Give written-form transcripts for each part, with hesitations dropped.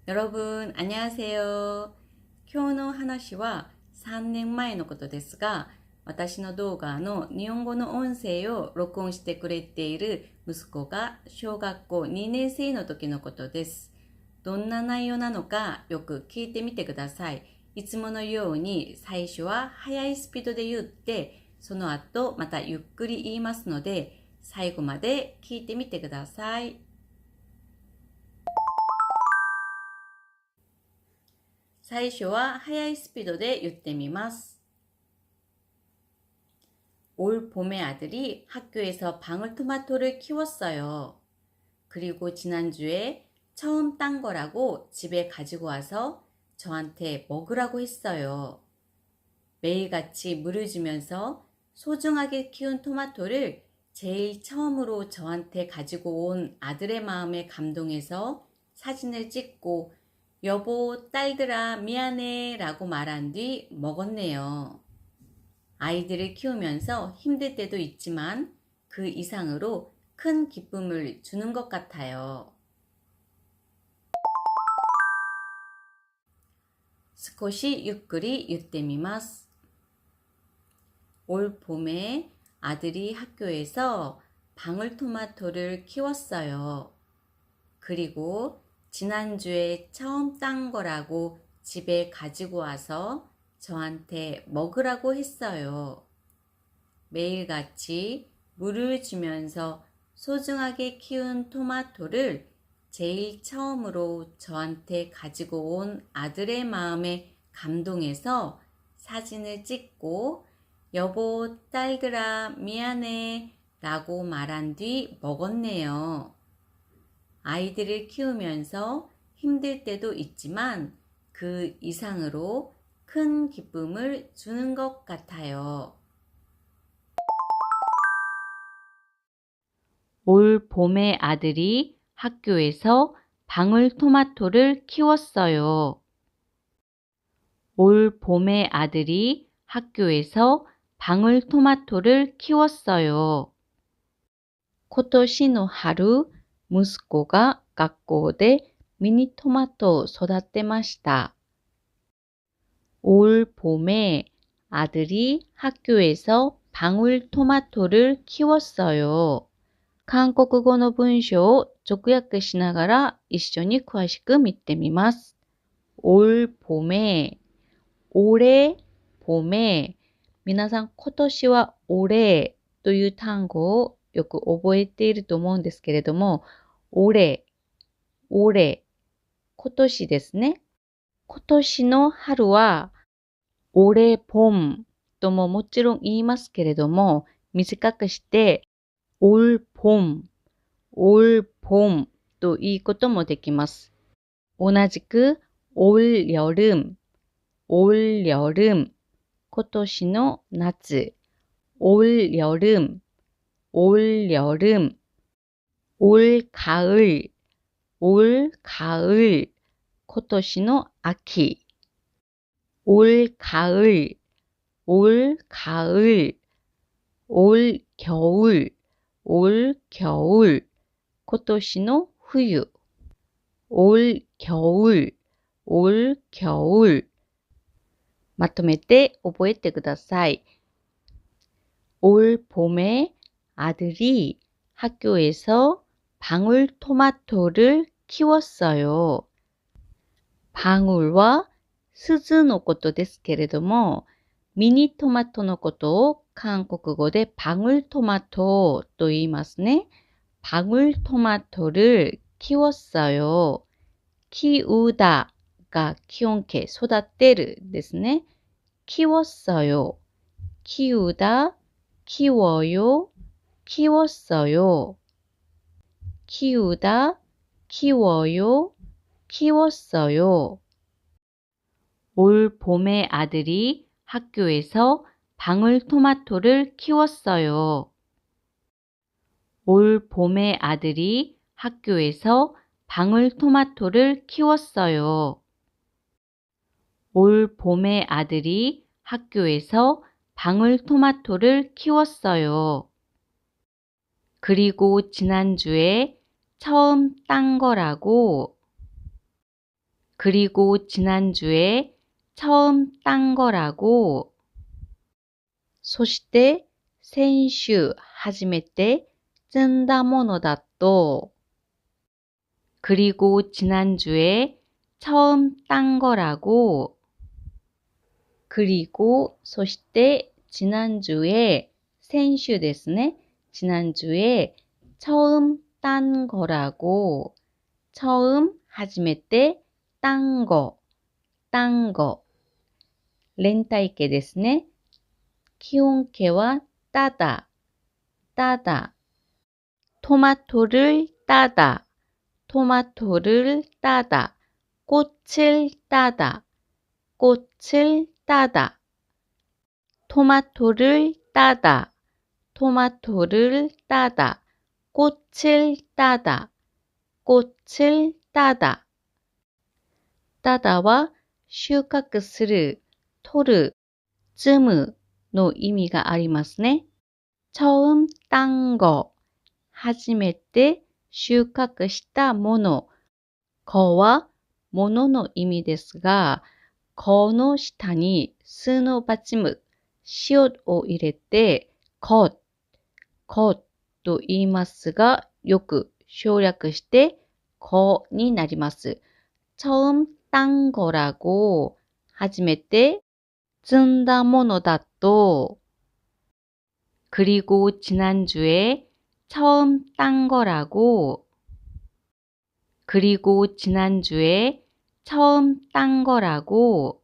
여러분 안녕하세요. 今日の話は3年前のことですが、私の動画の日本語の音声を録音してくれている息子が小学校2年生の時のことです。どんな内容なのかよく聞いてみてください。いつものように最初は速いスピードで言って、その後またゆっくり言いますので、最後まで聞いてみてください。最初は速いスピードで言ってみます。올 봄에 아들이 학교에서 방울토마토를 키웠어요. 그리고 지난주에 처음 딴 거라고 집에 가지고 와서 저한테 먹으라고 했어요. 매일같이 물을 주면서 소중하게 키운 토마토를 제일 처음으로 저한테 가지고 온 아들의 마음에 감동해서 사진을 찍고 여보, 딸들아, 미안해 라고 말한 뒤 먹었네요. 아이들을 키우면서 힘들 때도 있지만 그 이상으로 큰 기쁨을 주는 것 같아요. 少しゆっくり言ってみます。올 봄에 아들이 학교에서 방울토마토를 키웠어요. 그리고 지난주에 처음 딴 거라고 집에 가지고 와서 저한테 먹으라고 했어요. 매일같이 물을 주면서 소중하게 키운 토마토를 제일 처음으로 저한테 가지고 온 아들의 마음에 감동해서 사진을 찍고 여보, 딸들아, 미안해 라고 말한 뒤 먹었네요. 아이들을 키우면서 힘들 때도 있지만 그 이상으로 큰 기쁨을 주는 것 같아요. 올 봄에 아들이 학교에서 방울토마토를 키웠어요. 올 봄에 아들이 학교에서 방울토마토를 키웠어요. 今年の春、息子が学校でミニトマトを育てました。올 봄에 아들이 학교에서 방울토마토를 키웠어요. 韓国語の文章を直訳しながら一緒に詳しく見てみます。올 봄에, 올해 봄에, 皆さん今年は올해という単語をよく覚えていると思うんですけれども、올해、今年ですね。今年の春は올해 봄とももちろん言いますけれども、短くして올 봄、올 봄と言うこともできます。同じく올 여름、올 여름、今年の夏、올 여름、올 여름、올 가을、올 가을、今年の秋、올 가을、올 가을、올 겨울、올 겨울、今年の冬、올 겨울、올 겨울、まとめて覚えてください。올 봄에 아들이 학교에서 방울토마토를 키웠어요. 방울は鈴のことですけれども、ミニトマトのことを韓国語で방울토마토と言いますね。방울토마토를 키웠어요. 키우다が基本形育てるですね。키웠어요. 키우다, 키워요, 키웠어요. 키우다, 키워요, 키웠어요. 올 봄에 아들이 학교에서 방울토마토를 키웠어요. 올 봄에 아들이 학교에서 방울토마토를 키웠어요. 올 봄에 아들이 학교에서 방울토마토를 키웠어요. 그리고 지난주에 처음 딴 거라고 그리고 지난주에 처음 딴 거라고. そして先週初めて積んだものだと。그리고 지난주에 처음 딴 거라고. 그리고 そして 지난주에 先週ですね. 지난주에 처음 딴 거라고. 처음 初めて 딴 거, 딴 거. 連体形ですね. 기온계와 따다, 따다. 토마토를 따다, 토마토를 따다. 꽃을 따다, 꽃을 따다. 토마토를 따다, 토마토를 따다. 꽃을 따다, 꽃을 따다. 따다와 収穫する、取る、摘むの意味がありますね。처음 딴 거、初めて収穫したもの。こはものの意味ですが、この下にすの받침、塩を入れて、것、것と言いますが、よく省略して、こになります。처음 딴 거라고 初めて積んだものだと. 그리고 지난주에 처음 딴 거라고. 그리고 지난주에 처음 딴 거라고.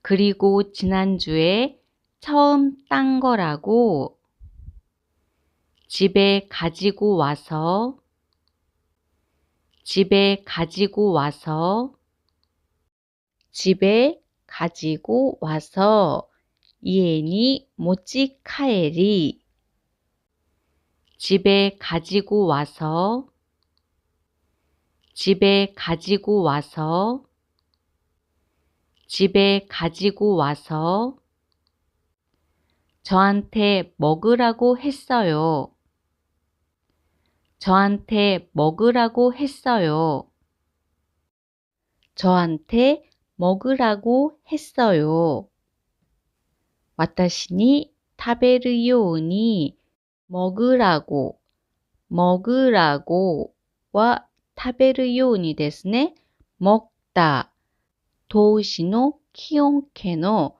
그리고 지난주에 처음 딴 거라고. 집에 가지고 와서. 집에 가지고 와서. 집에 가지고 와서. 家に持ち帰り. 집에 가지고 와서. 집에 가지고 와서. 집에 가지고 와서. 저한테 먹으라고 했어요. 저한테 먹으라고 했어요. 저한테 먹으라고 했어요. 私に食べるように 먹으라고, 먹으라고 は食べるようにですね。먹다動詞の気音形の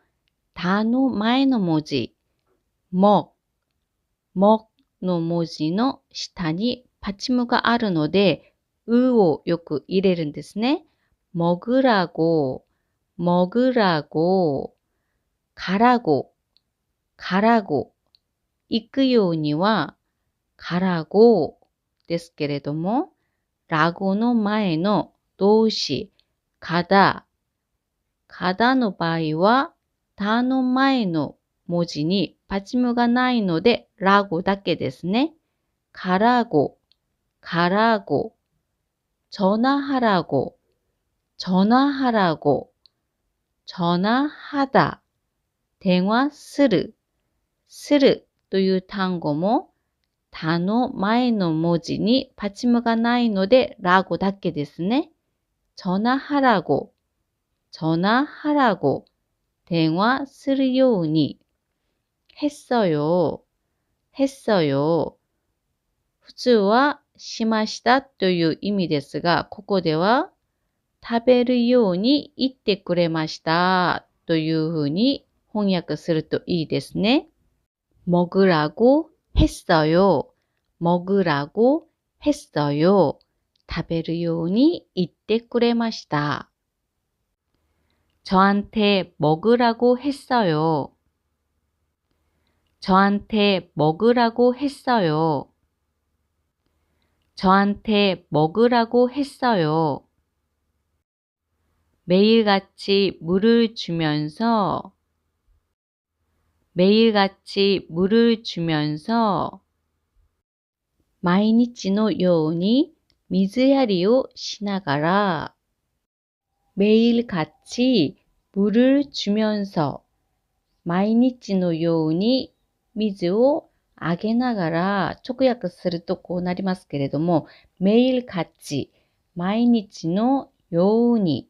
たの前の文字、먹、먹の文字の下に받침があるので、うをよく入れるんですね。먹으라고、먹으라고、가라고、가라고、行くようには、가라고ですけれども、라고の前の動詞、가다、가다の場合は、たの前の文字に받침がないので、라고だけですね。가라고、가라고、전화하라고、전화하라고、전화하다、電話する、するという単語も、たの前の文字に받침がないので、라고だけですね。전화하라고、전화하라고、電話するように。했어요、했어요。普通はしましたという意味ですが、ここでは食べるように言ってくれましたというふうに翻訳するといいですね。먹으라고 했어요. 먹으라고 했어요. 食べるように言ってくれました。저한테 먹으라고 했어요. 저한테 먹으라고 했어요. 저한테 먹으라고 했어요. 매일같이 물을 주면서 매일같이 물을 주면서 毎日のように水やりをしながら 매일같이 물을 주면서 毎日のように水をあげながら直訳するとこうなりますけれども매일같이毎日のように。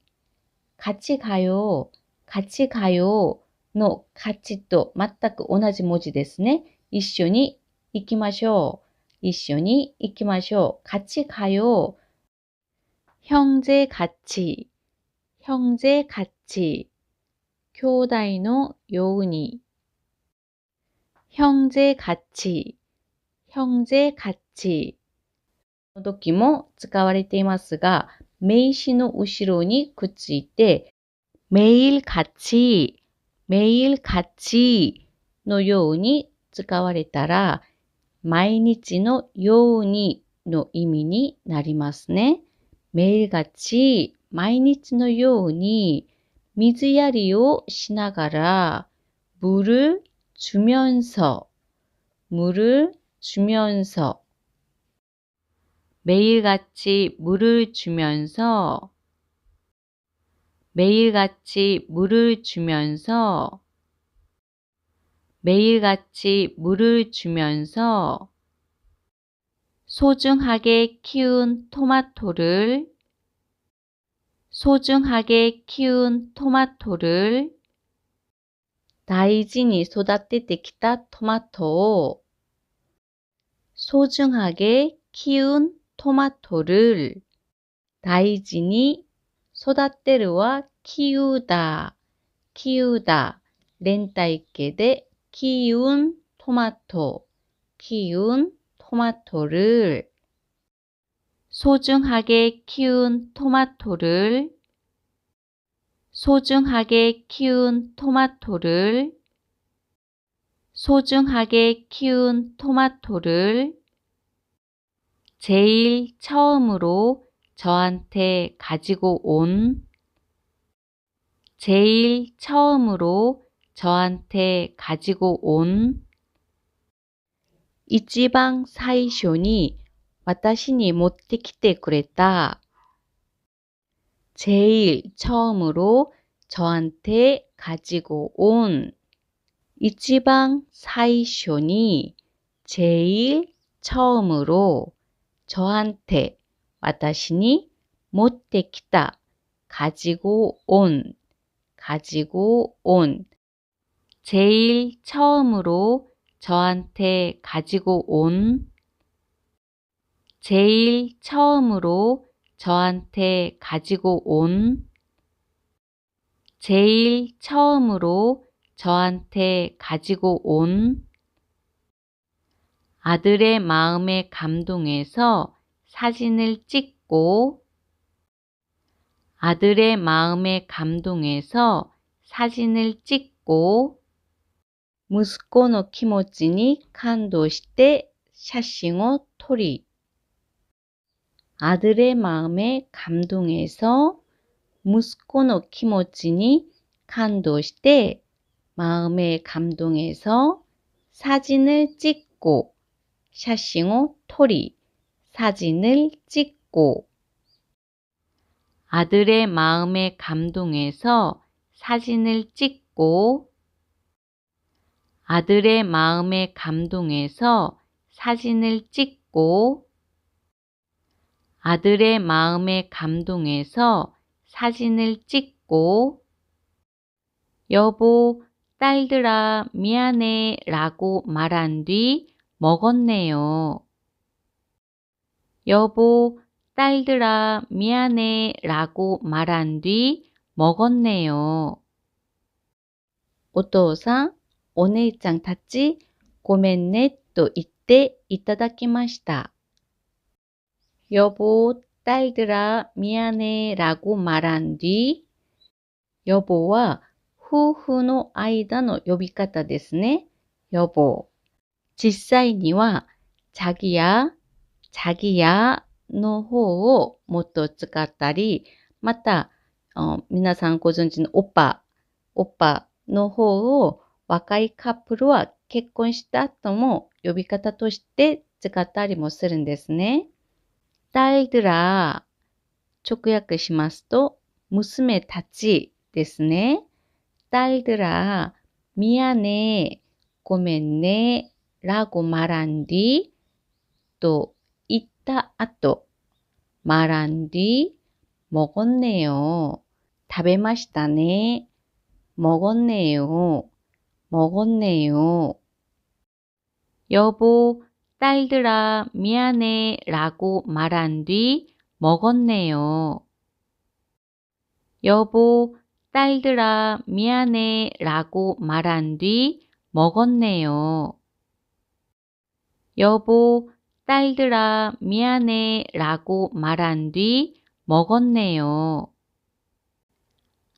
같이 가요, 같이 가요 の같이と全く同じ文字ですね。一緒に行きましょう。一緒に行きましょう。같이 가요. 형제 같이, 형제 같이. 兄弟のように。형제 같이, 형제 같이. の時も使われていますが、名詞の後ろにくっついて、매일 같이, 매일 같이 のように使われたら、毎日のようにの意味になりますね。매일 같이、毎日のように水やりをしながら、물을 주면서, 물을 주면서 매일같이 물을 주면서 매일같이 물을 주면서 매일같이 물을 주면서 소중하게 키운 토마토를 소중하게 키운 토마토를 大事に育ててきたトマトを 소중하게 키운 토마토를 大事に育てるは키우다, 키우다 連体形で 키운 토마토, 키운 토마토를 소중하게 키운 토마토를 소중하게 키운 토마토를 소중하게 키운 토마토를 제일 처음으로 저한테 가지고 온 제일 처음으로 저한테 가지고 온 一番最初に私に持ってきてくれた 제일 처음으로 저한테 가지고 온 一番最初に 제일 처음으로 저한테 私に持ってきた 가지고 온 가지고 온 제일 처음으로 저한테 가지고 온 제일 처음으로 저한테 가지고 온 제일 처음으로 저한테 가지고 온 아들의 마음에 감동해서 사진을 찍고 아들의 마음에 감동해서 사진을 찍고 息子の気持ちに感動して写真を撮り 아들의 마음에 감동해서 息子の気持ちに感動して 마음에 감동해서 사진을 찍고 写真を撮り 사진을 찍고 아들의 마음에 감동해서 사진을 찍고 아들의 마음에 감동해서 사진을 찍고 아들의 마음에 감동해서 사진을 찍고 여보, 딸들아 미안해 라고 말한 뒤 먹었네요. 여보, 딸들아 미안해 라고 말한 뒤 먹었네요. お父さん、お姉ちゃんたち、ごめんねと言っていただきました。여보, 딸들아 미안해 라고 말한 뒤 여보は夫婦の間の呼び方ですね。여보。実際には자기야の方をもっと使ったり、また、皆さんご存知のオッパの方を若いカップルは結婚した後も呼び方として使ったりもするんですね。딸들아直訳しますと娘たちですね。딸들아 미안해ごめんね라고 말한 뒤と言った後말한 뒤 먹었네요. 食べましたね. 먹었네요. 먹었네요. 여보, 딸들아, 미안해 라고 말한 뒤 먹었네요. 여보, 딸들아, 미안해 라고 말한 뒤 먹었네요. 여보, 딸들아, 미안해 라고 말한 뒤 먹었네요.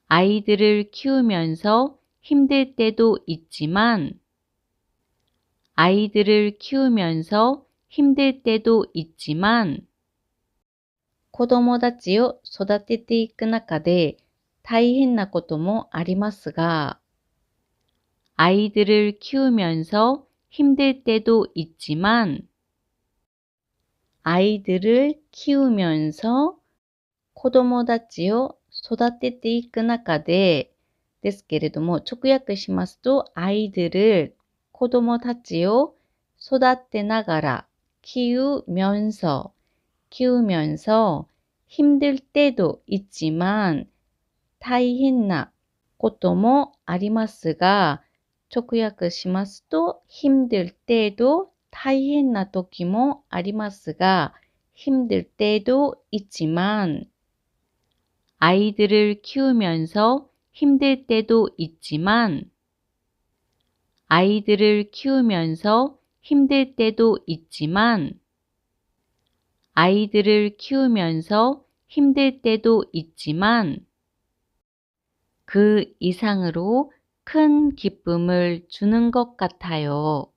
아이들을 키우면서 힘들 때도 있지만, 아이들을 키우면서 힘들 때도 있지만, 子供たちを育てていく中で大変なこともありますが、아이들을 키우면서 힘들 때도 있지만, 아이들을 키우면서 子供たちを育てていく中でですけれども、直訳しますと、아이들을 子供たちを育てながら키우면서 힘들 때도 있지만 大変なこともありますが、直訳しますと、힘들 때도 大変な時もありますが、힘들 때도 있지만 아이들을 키우면서 힘들 때도 있지만 아이들을 키우면서 힘들 때도 있지만 아이들을 키우면서 힘들 때도 있지만 그 이상으로 큰 기쁨을 주는 것 같아요.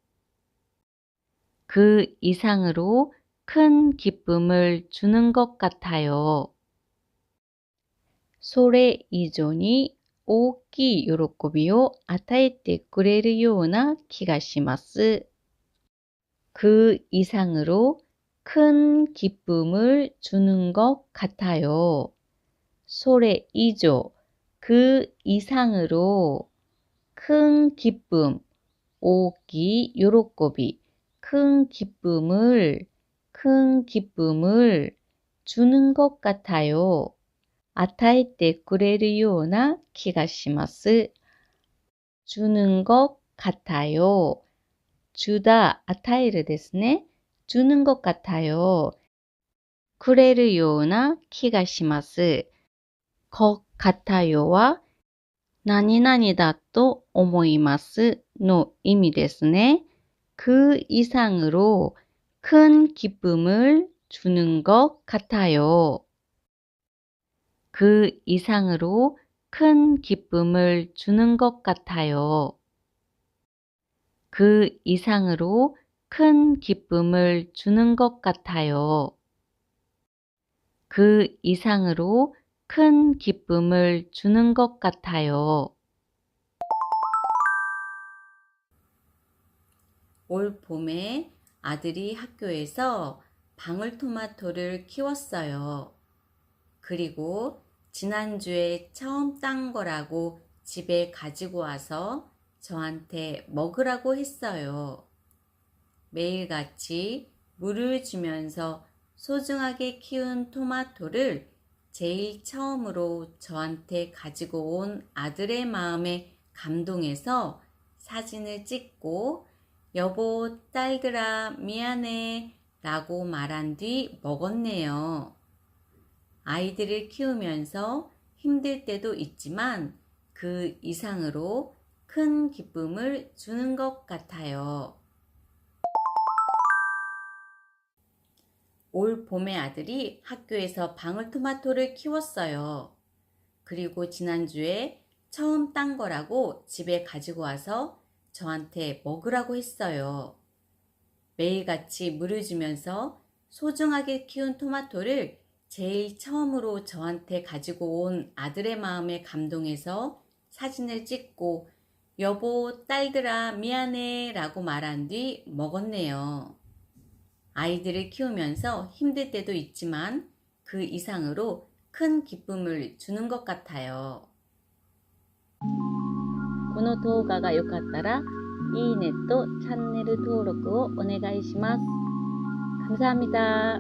그 이상으로 큰 기쁨을 주는 것 같아요. それ以上に大きい喜びを与えてくれるような気がします。그 이상으로 큰 기쁨을 주는 것 같아요. それ以上, 그 이상으로 큰 기쁨, 大きい喜び, 큰 기쁨을 주는 것 같아요. 与えてくれるような気がします。주는 것 같아요. 주다, 与えるですね。주는 것 같아요. くれるような気がします。것 같아요は何々だと思いますの意味ですね。그 이상으로 큰 기쁨을 주는 것 같아요. 그 이상으로 큰 기쁨을 주는 것 같아요. 그 이상으로 큰 기쁨을 주는 것 같아요. 그 이상으로 큰 기쁨을 주는 것 같아요. 올 봄에 아들이 학교에서 방울토마토를 키웠어요. 그리고 지난주에 처음 딴 거라고 집에 가지고 와서 저한테 먹으라고 했어요. 매일같이 물을 주면서 소중하게 키운 토마토를 제일 처음으로 저한테 가지고 온 아들의 마음에 감동해서 사진을 찍고 여보, 딸들아, 미안해 라고 말한 뒤 먹었네요. 아이들을 키우면서 힘들 때도 있지만 그 이상으로 큰 기쁨을 주는 것 같아요. 올 봄에 아들이 학교에서 방울토마토를 키웠어요. 그리고 지난주에 처음 딴 거라고 집에 가지고 와서 저한테 먹으라고 했어요. 매일같이 물을 주면서 소중하게 키운 토마토를 제일 처음으로 저한테 가지고 온 아들의 마음에 감동해서 사진을 찍고 여보, 딸들아, 미안해 라고 말한 뒤 먹었네요. 아이들을 키우면서 힘들 때도 있지만 그 이상으로 큰 기쁨을 주는 것 같아요. この動画が良かったらいいねとチャンネル登録をお願いします。감사합니다.